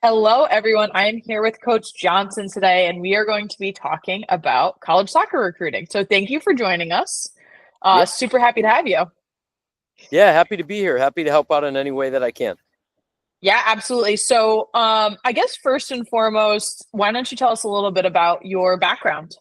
Hello, everyone. I am here with Coach Johnson today, and we are going to be talking about college soccer recruiting. So, thank you for joining us. Yeah. Super happy to have you. Yeah. Happy to be here. Happy to help out in any way that I can. Yeah, absolutely. So, I guess first and foremost, why don't you tell us a little bit about your background?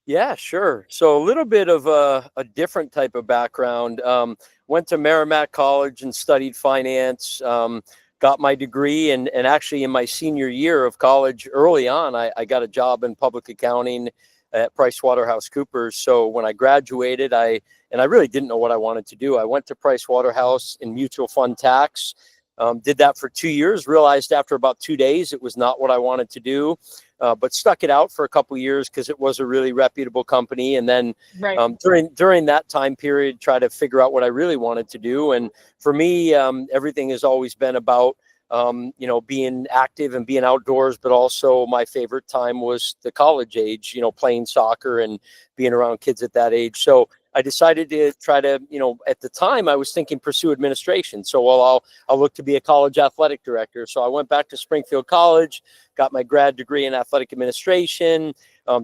Yeah, sure. So a little bit of a different type of background. Went to Merrimack College and studied finance. Got my degree, and actually in my senior year of college, early on, I got a job in public accounting at PricewaterhouseCoopers. So when I graduated, I really didn't know what I wanted to do. I went to Pricewaterhouse in mutual fund tax. Did that for 2 years. Realized after about 2 days it was not what I wanted to do. But stuck it out for a couple of years because it was a really reputable company. And then Right. during that time period, try to figure out what I really wanted to do. And for me, everything has always been about being active and being outdoors. But also my favorite time was the college age, playing soccer and being around kids at that age. So I decided to try to, at the time I was thinking pursue administration. So I'll look to be a college athletic director. So I went back to Springfield College, got my grad degree in athletic administration,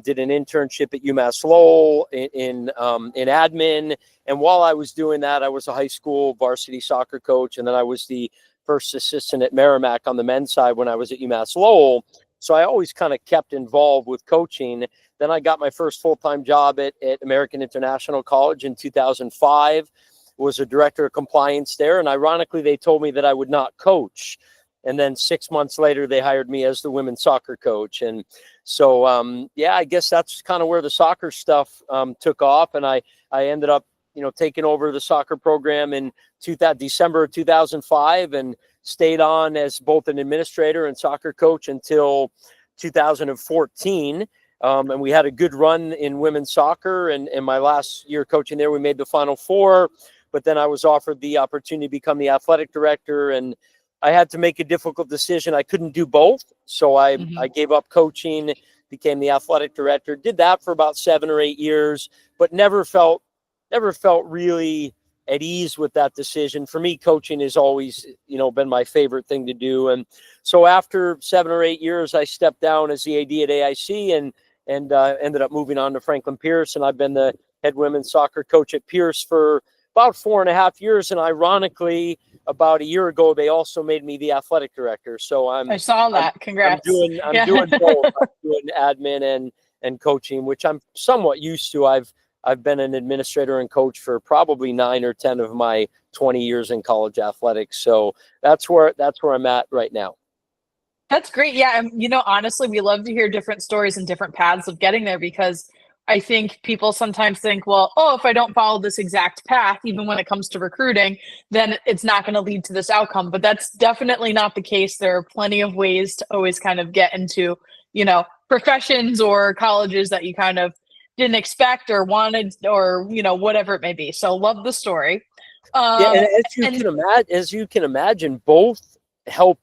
did an internship at UMass Lowell in admin. And while I was doing that, I was a high school varsity soccer coach. And then I was the first assistant at Merrimack on the men's side when I was at UMass Lowell. So I always kind of kept involved with coaching. Then I got my first full-time job at American International College in 2005, was a director of compliance there. And ironically, they told me that I would not coach. And then 6 months later, they hired me as the women's soccer coach. And so, I guess that's kind of where the soccer stuff took off. And I ended up, taking over the soccer program in December of 2005 and stayed on as both an administrator and soccer coach until 2014. And we had a good run in women's soccer. And my last year coaching there, we made the Final Four. But then I was offered the opportunity to become the athletic director. And I had to make a difficult decision. I couldn't do both. So I gave up coaching, became the athletic director, did that for about 7 or 8 years, but never felt really at ease with that decision. For me, coaching has always, been my favorite thing to do. And so after 7 or 8 years, I stepped down as the AD at AIC and ended up moving on to Franklin Pierce. And I've been the head women's soccer coach at Pierce for about 4.5 years. And ironically, about a year ago, they also made me the athletic director. So I saw that. Congrats. I'm doing both. I'm doing admin and coaching, which I'm somewhat used to. I've been an administrator and coach for probably 9 or 10 of my 20 years in college athletics. So that's where I'm at right now. That's great. Yeah. And, honestly, we love to hear different stories and different paths of getting there because I think people sometimes think, well, oh, if I don't follow this exact path, even when it comes to recruiting, then it's not going to lead to this outcome. But that's definitely not the case. There are plenty of ways to always kind of get into, professions or colleges that you kind of didn't expect or wanted or, whatever it may be. So love the story. And as you can imagine, both help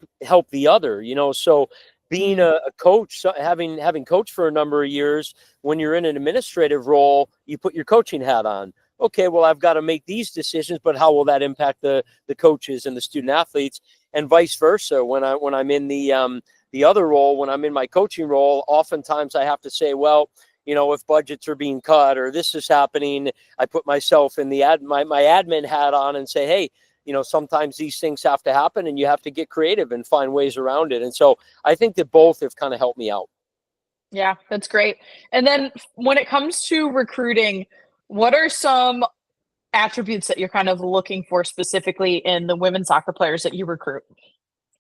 the other, so being a coach, so having coached for a number of years, when you're in an administrative role, you put your coaching hat on. Okay, well, I've got to make these decisions, but how will that impact the coaches and the student athletes, and vice versa? When I'm in the other role, when I'm in my coaching role, oftentimes I have to say, well, if budgets are being cut or this is happening, I put myself in my admin hat on and say, hey, sometimes these things have to happen and you have to get creative and find ways around it. And so I think that both have kind of helped me out. Yeah, that's great. And then when it comes to recruiting, what are some attributes that you're kind of looking for specifically in the women's soccer players that you recruit?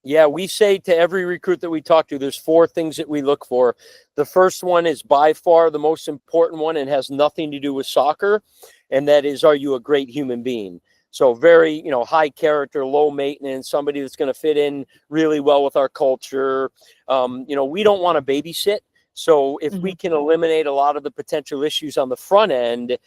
Yeah, we say to every recruit that we talk to, there's 4 things that we look for. The first one is by far the most important one and has nothing to do with soccer. And that is, are you a great human being? So very, high character, low maintenance, somebody that's going to fit in really well with our culture. We don't want to babysit. So if we can eliminate a lot of the potential issues on the front end,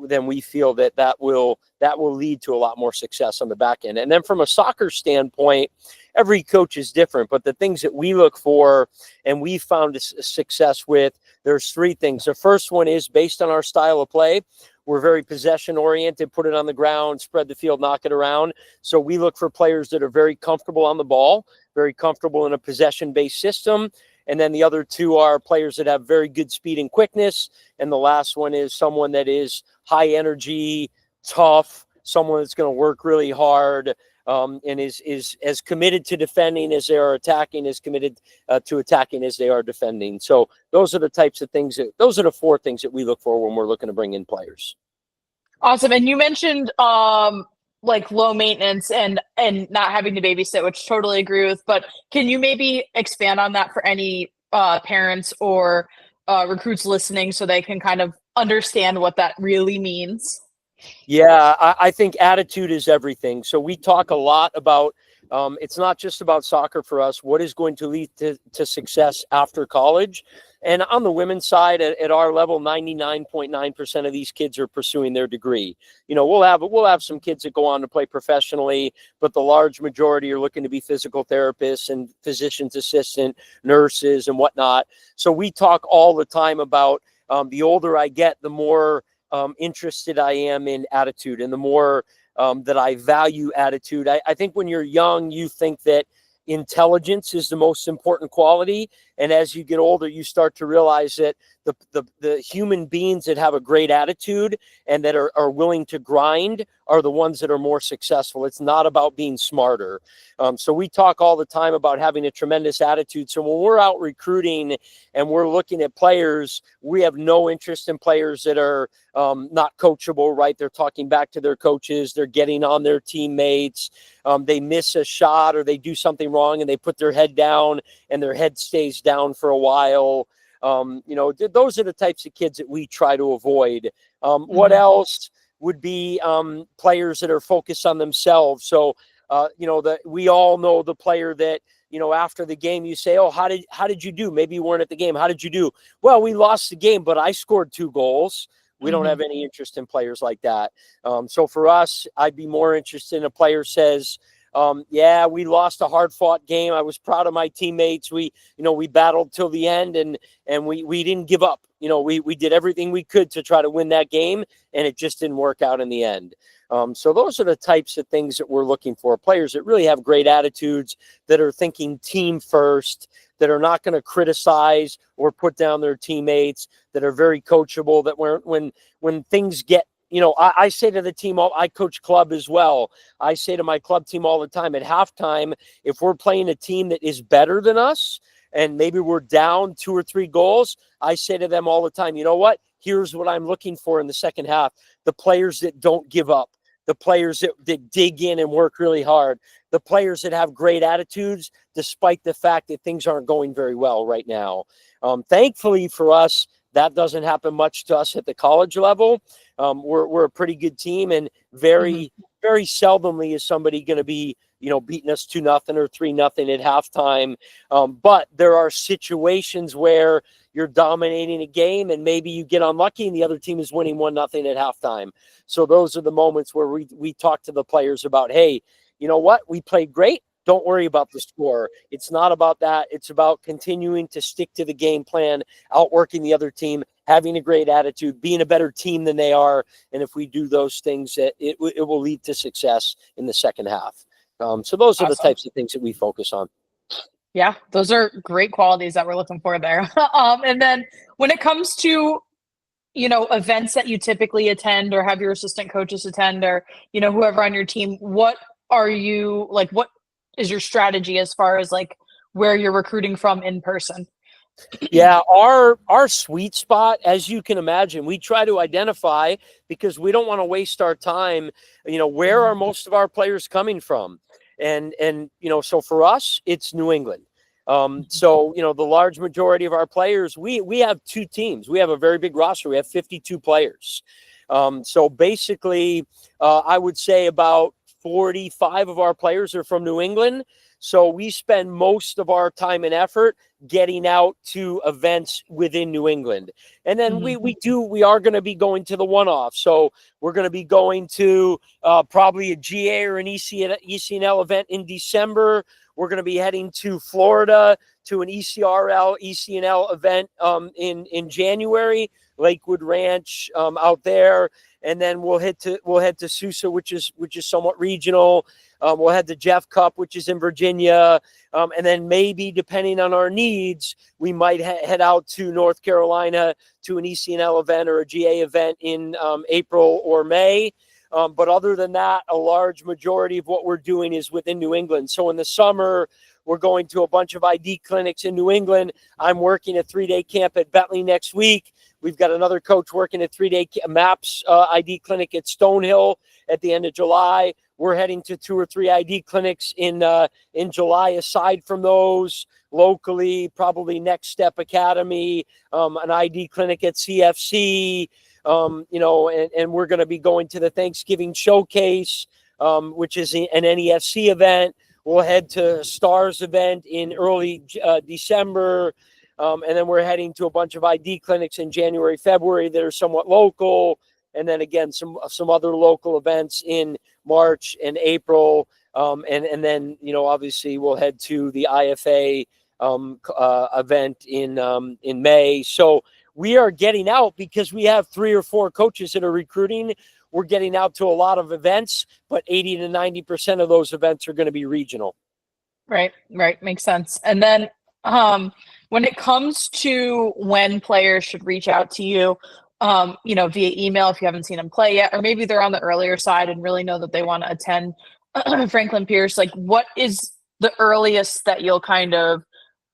then we feel that will lead to a lot more success on the back end. And then from a soccer standpoint, every coach is different, but the things that we look for and we found success with, there's 3 things. The first one is based on our style of play. we're very possession oriented, put it on the ground, spread the field, knock it around. So we look for players that are very comfortable on the ball, very comfortable in a possession-based system. And then the other two are players that have very good speed and quickness. And the last one is someone that is high energy, tough, someone that's going to work really hard, and is as committed to defending as they are attacking, as committed to attacking as they are defending. So those are the types of things those are the four things that we look for when we're looking to bring in players. Awesome. And you mentioned like low maintenance and not having to babysit, which totally agree with. But can you maybe expand on that for any parents or recruits listening so they can kind of understand what that really means? Yeah, I think attitude is everything. So we talk a lot about it's not just about soccer for us. What is going to lead to success after college? And on the women's side, at our level, 99.9% of these kids are pursuing their degree. You know, we'll have some kids that go on to play professionally, but the large majority are looking to be physical therapists and physician's assistant, nurses, and whatnot. So we talk all the time about the older I get, the more interested I am in attitude, and the more that I value attitude. I think when you're young, you think that intelligence is the most important quality. And as you get older, you start to realize that the human beings that have a great attitude and that are willing to grind are the ones that are more successful. It's not about being smarter. So we talk all the time about having a tremendous attitude. So when we're out recruiting and we're looking at players, we have no interest in players that are not coachable, right? They're talking back to their coaches. They're getting on their teammates. They miss a shot or they do something wrong and they put their head down and their head stays down for a while. Those are the types of kids that we try to avoid. What else would be players that are focused on themselves? So, we all know the player that, after the game, you say, oh, how did you do? Maybe you weren't at the game. How did you do? Well, we lost the game, but I scored 2 goals. We don't have any interest in players like that. So for us, I'd be more interested in a player says, yeah, we lost a hard-fought game. I was proud of my teammates. We battled till the end, and we didn't give up. We did everything we could to try to win that game, and it just didn't work out in the end. So those are the types of things that we're looking for. Players that really have great attitudes, that are thinking team first, that are not going to criticize or put down their teammates, that are very coachable, that when things get, I say to the team, I coach club as well. I say to my club team all the time, at halftime, if we're playing a team that is better than us and maybe we're down 2 or 3 goals, I say to them all the time, you know what? Here's what I'm looking for in the second half. The players that don't give up, the players that dig in and work really hard, the players that have great attitudes despite the fact that things aren't going very well right now. Thankfully for us, that doesn't happen much to us at the college level. We're a pretty good team, and very, very seldomly is somebody going to be, beating us 2-0 or 3-0 at halftime. But there are situations where you're dominating a game and maybe you get unlucky and the other team is winning 1-0 at halftime. So those are the moments where we talk to the players about, hey, you know what? We played great. Don't worry about the score. It's not about that. It's about continuing to stick to the game plan, outworking the other team, having a great attitude, being a better team than they are. And if we do those things, it will lead to success in the second half. So those are the types of things that we focus on. Yeah, those are great qualities that we're looking for there. And then when it comes to, events that you typically attend or have your assistant coaches attend or, whoever on your team, what is your strategy as far as like where you're recruiting from in person? Yeah, our sweet spot, as you can imagine, we try to identify because we don't want to waste our time. Where are most of our players coming from? And so for us, it's New England. So the large majority of our players, we have 2 teams. We have a very big roster. We have 52 players. So basically, I would say about 45 of our players are from New England. So we spend most of our time and effort getting out to events within New England. And then we are going to be going to the one-off. So we're going to be going to probably a GA or an ECNL event in December. We're going to be heading to Florida to an ECRL, ECNL event in January, Lakewood Ranch out there. and then we'll head to Sousa, which is somewhat regional. We'll head to Jeff Cup, which is in Virginia, and then maybe, depending on our needs, we might head out to North Carolina to an ECNL event or a GA event in April or May. But other than that, a large majority of what we're doing is within New England. So in the summer, we're going to a bunch of ID clinics in New England. I'm working a 3-day camp at Bentley next week. We've got another coach working a 3-day MAPS ID clinic at Stonehill at the end of July. We're heading to 2 or 3 ID clinics in July. Aside from those, locally, probably Next Step Academy, an ID clinic at CFC, and we're going to be going to the Thanksgiving Showcase, which is an NEFC event. We'll head to Stars event in early December. And then we're heading to a bunch of ID clinics in January, February that are somewhat local. And then again, some other local events in March and April. And then, obviously we'll head to the IFA event in May. So we are getting out because we have 3 or 4 coaches that are recruiting. We're getting out to a lot of events, but 80 to 90% of those events are going to be regional. Right. Makes sense. And then when it comes to when players should reach out to you, via email if you haven't seen them play yet, or maybe they're on the earlier side and really know that they want to attend Franklin Pierce, like what is the earliest that you'll kind of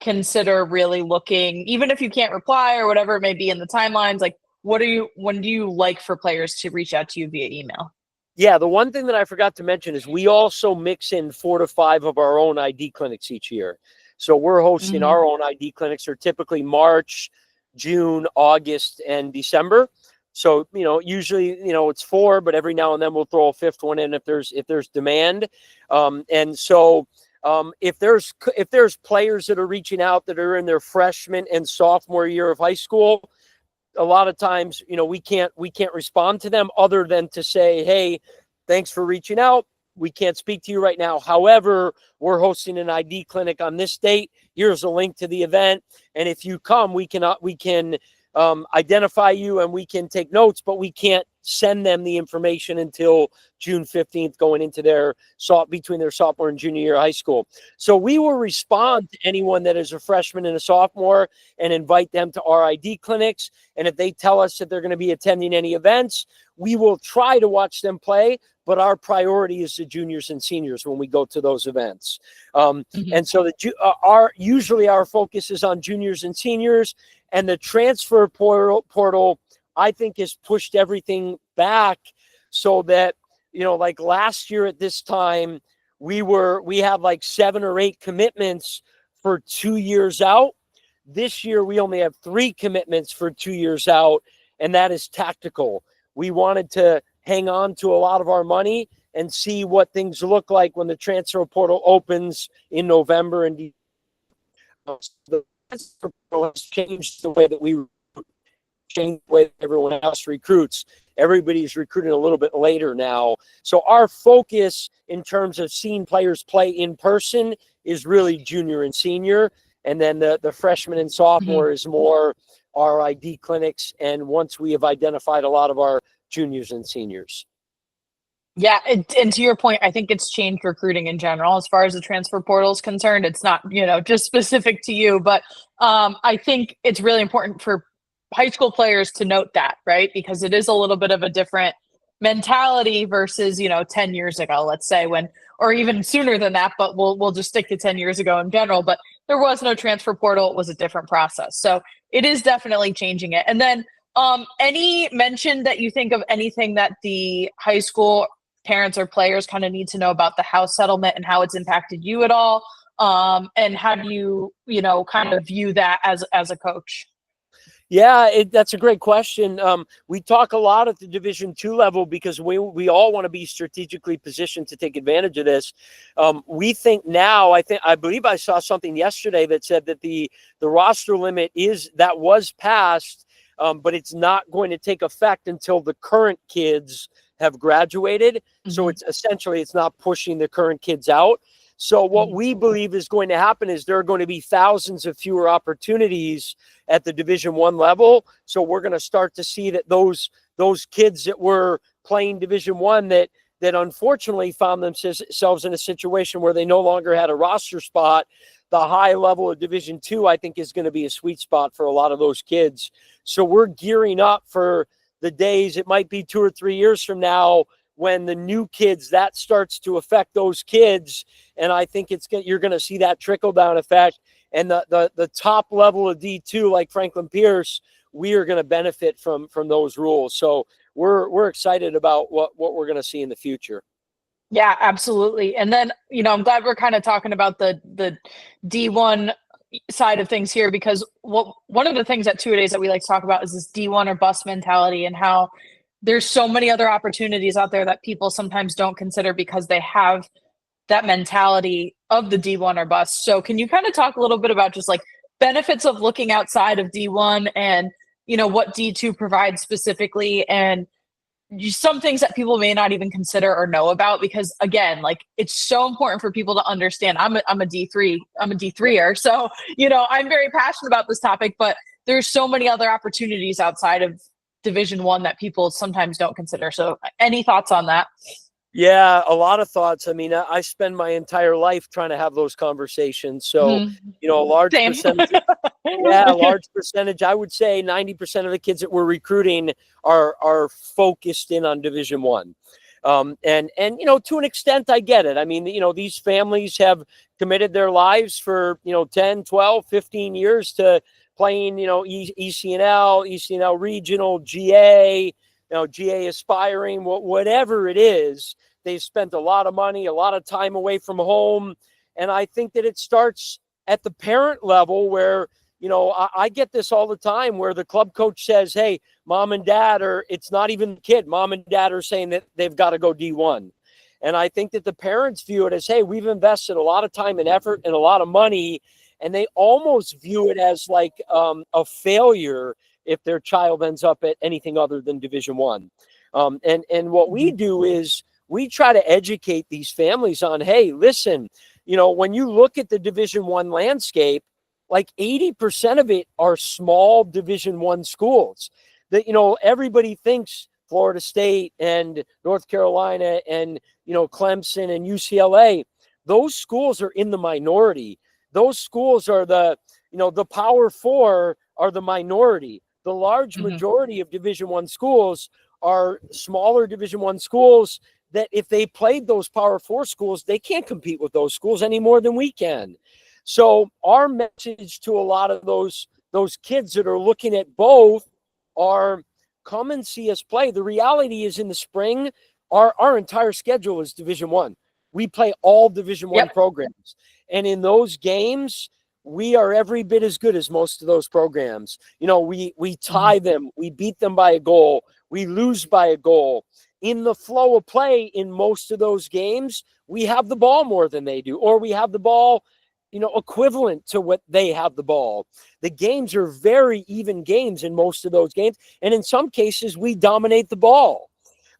consider really looking, even if you can't reply or whatever it may be in the timelines, like when do you like for players to reach out to you via email? Yeah, the one thing that I forgot to mention is we also mix in 4 to 5 of our own ID clinics each year. So we're hosting our own ID clinics. Are typically March, June, August, and December. So, usually, it's 4, but every now and then we'll throw a 5th one in if there's demand. And so if there's players that are reaching out that are in their freshman and sophomore year of high school, a lot of times, we can't respond to them other than to say, hey, thanks for reaching out. We can't speak to you right now. However, we're hosting an ID clinic on this date. Here's a link to the event. And if you come, we can identify you and we can take notes, but we can't send them the information until June 15th going into between their sophomore and junior year of high school. So we will respond to anyone that is a freshman and a sophomore and invite them to our ID clinics. And if they tell us that they're going to be attending any events, we will try to watch them play, but our priority is the juniors and seniors when we go to those events. And so usually our focus is on juniors and seniors, and the transfer portal I think has pushed everything back so that, like last year at this time, we had like 7 or 8 commitments for 2 years out. This year, we only have 3 commitments for 2 years out, and that is tactical. We wanted to hang on to a lot of our money and see what things look like when the transfer portal opens in November and December. The transfer portal has changed the way that we change the way that everyone else recruits. Everybody's recruiting a little bit later now. So our focus in terms of seeing players play in person is really junior and senior. And then the freshman and sophomore is more our ID clinics. And once we have identified a lot of our juniors and seniors. Yeah, and to your point, I think it's changed recruiting in general as far as the transfer portal is concerned. It's not, just specific to you, but I think it's really important for high school players to note that, right? Because it is a little bit of a different mentality versus, 10 years ago, let's say, or even sooner than that, but we'll just stick to 10 years ago in general. But there was no transfer portal. It was a different process. So it is definitely changing it. And then any mention that you think of anything that the high school parents or players kind of need to know about the house settlement and how it's impacted you at all? And how do you, kind of view that as a coach? Yeah, that's a great question. We talk a lot at the Division II level because we all want to be strategically positioned to take advantage of this. We think now, I believe I saw something yesterday that said that the roster limit was passed, but it's not going to take effect until the current kids have graduated. So it's not pushing the current kids out. So what we believe is going to happen is there are going to be thousands of fewer opportunities at the Division I level. So we're going to start to see that those those kids that were playing Division I that unfortunately found themselves in a situation where they no longer had a roster spot. The high level of Division II, I think, is going to be a sweet spot for a lot of those kids. So we're gearing up for the days, it might be 2 or 3 years from now, when the new kids, that starts to affect those kids. And I think you're going to see that trickle down effect. And the top level of D2, like Franklin Pierce, we are going to benefit from those rules. So we're excited about what we're going to see in the future. Yeah, absolutely. And then, I'm glad we're kind of talking about the D1 side of things here, because one of the things at two-a-days that we like to talk about is this D1 or bust mentality, and how there's so many other opportunities out there that people sometimes don't consider because they have that mentality of the D1 or bust. So can you kind of talk a little bit about just like benefits of looking outside of D1, and what D2 provides specifically, and some things that people may not even consider or know about? Because again, like, it's so important for people to understand. I'm a D3, I'm a D3er. So, I'm very passionate about this topic, but there's so many other opportunities outside of Division I that people sometimes don't consider. So any thoughts on that? Yeah, a lot of thoughts. I mean, I spend my entire life trying to have those conversations. So, a large Same. percentage, a large percentage, I would say 90% of the kids that we're recruiting are focused in on Division I. And to an extent, I get it. I mean, these families have committed their lives for, 10, 12, 15 years to playing, ECNL regional, GA, GA aspiring, whatever it is. They've spent a lot of money, a lot of time away from home. And I think that it starts at the parent level where, I get this all the time, where the club coach says, hey, mom and dad, or it's not even the kid, mom and dad are saying that they've got to go D1. And I think that the parents view it as, hey, we've invested a lot of time and effort and a lot of money. And they almost view it as like a failure if their child ends up at anything other than Division I. And what we do is we try to educate these families on, hey, listen, when you look at the Division I landscape, like 80% of it are small Division I schools that, everybody thinks Florida State and North Carolina and, Clemson and UCLA, those schools are in the minority. Those schools are the Power Four are the minority. The large majority of Division I schools are smaller Division I schools that if they played those Power Four schools, they can't compete with those schools any more than we can. So our message to a lot of those kids that are looking at both are, come and see us play. The reality is, in the spring, our entire schedule is Division I. We play all Division I programs. And in those games, we are every bit as good as most of those programs. We tie them, we beat them by a goal, we lose by a goal. In the flow of play in most of those games, we have the ball more than they do, or we have the ball, equivalent to what they have the ball. The games are very even games in most of those games. And in some cases, we dominate the ball.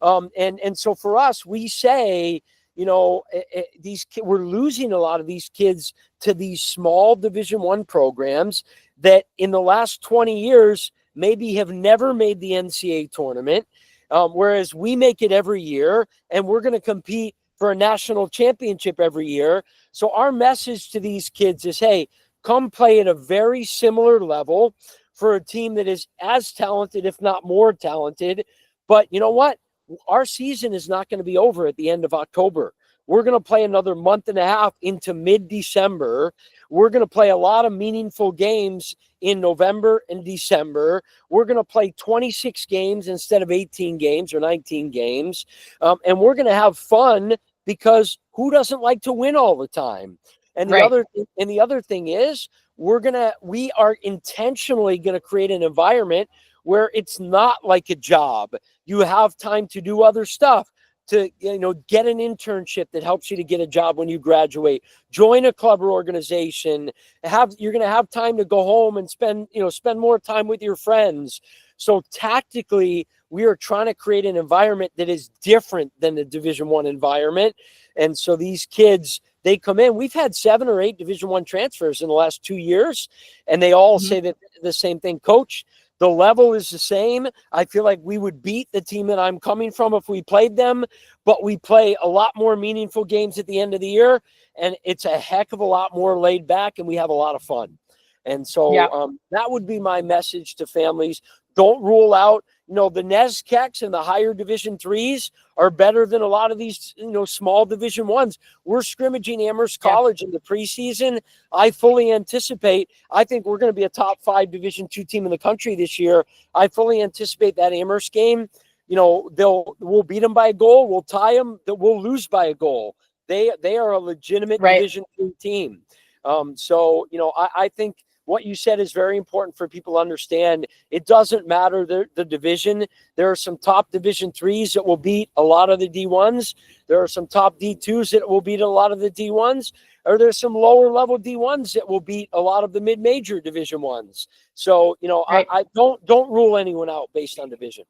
And so for us, we say, we're losing a lot of these kids to these small Division I programs that in the last 20 years maybe have never made the NCAA tournament, whereas we make it every year, and we're going to compete for a national championship every year. So our message to these kids is, hey, come play at a very similar level for a team that is as talented, if not more talented. But you know what? Our season is not going to be over at the end of October. We're going to play another month and a half into mid-December. We're going to play a lot of meaningful games in November and December. We're going to play 26 games instead of 18 games or 19 games. And we're going to have fun, because who doesn't like to win all the time? And the other thing is, we are intentionally going to create an environment where it's not like a job. You have time to do other stuff, to get an internship that helps you to get a job when you graduate, join a club or organization. You're going to have time to go home and spend more time with your friends. So tactically, we are trying to create an environment that is different than the Division I environment. And so these kids, they come in. We've had 7 or 8 Division I transfers in the last 2 years, and they all say that the same thing. Coach, The level is the same. I feel like we would beat the team that I'm coming from if we played them, but we play a lot more meaningful games at the end of the year, and it's a heck of a lot more laid back, and we have a lot of fun. And so that would be my message to families. Don't rule out, the NESCACs and the higher Division threes are better than a lot of these, small Division ones. We're scrimmaging Amherst College in the preseason. I fully anticipate, I think we're going to be a top 5 Division II team in the country this year. I fully anticipate that Amherst game, we'll beat them by a goal. We'll tie them. We'll lose by a goal. They are a legitimate Division II team. I think what you said is very important for people to understand. It doesn't matter the division. There are some top Division threes that will beat a lot of the D1s. There are some top D2s that will beat a lot of the D1s. Or there's some lower level D1s that will beat a lot of the mid-major Division ones. So, I don't rule anyone out based on division.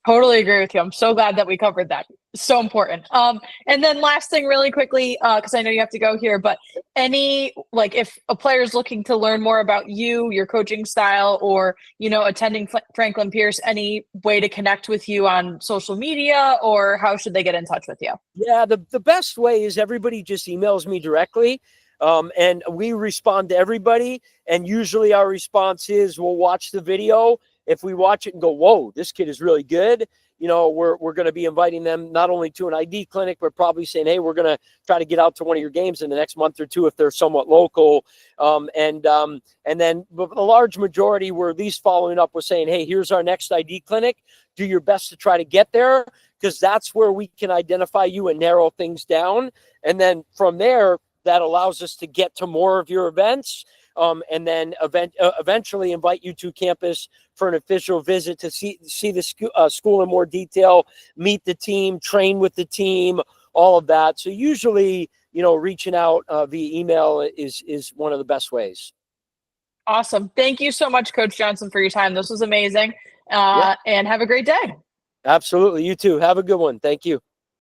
Totally agree with you. I'm so glad that we covered that. So important. And then last thing really quickly, because I know you have to go here, but if a player is looking to learn more about you, your coaching style, or, attending Franklin Pierce, any way to connect with you on social media, or how should they get in touch with you? Yeah, the best way is everybody just emails me directly. And we respond to everybody. And usually our response is we'll watch the video. If we watch it and go, whoa, this kid is really good, we're going to be inviting them not only to an ID clinic, but probably saying, hey, we're going to try to get out to one of your games in the next month or two if they're somewhat local. And then the large majority we're at least following up with saying, hey, here's our next ID clinic. Do your best to try to get there, because that's where we can identify you and narrow things down. And then from there, that allows us to get to more of your events. And then eventually invite you to campus for an official visit to see the school in more detail, meet the team, train with the team, all of that. So usually, reaching out via email is one of the best ways. Awesome. Thank you so much, Coach Johnson, for your time. This was amazing. And have a great day. Absolutely. You too. Have a good one. Thank you.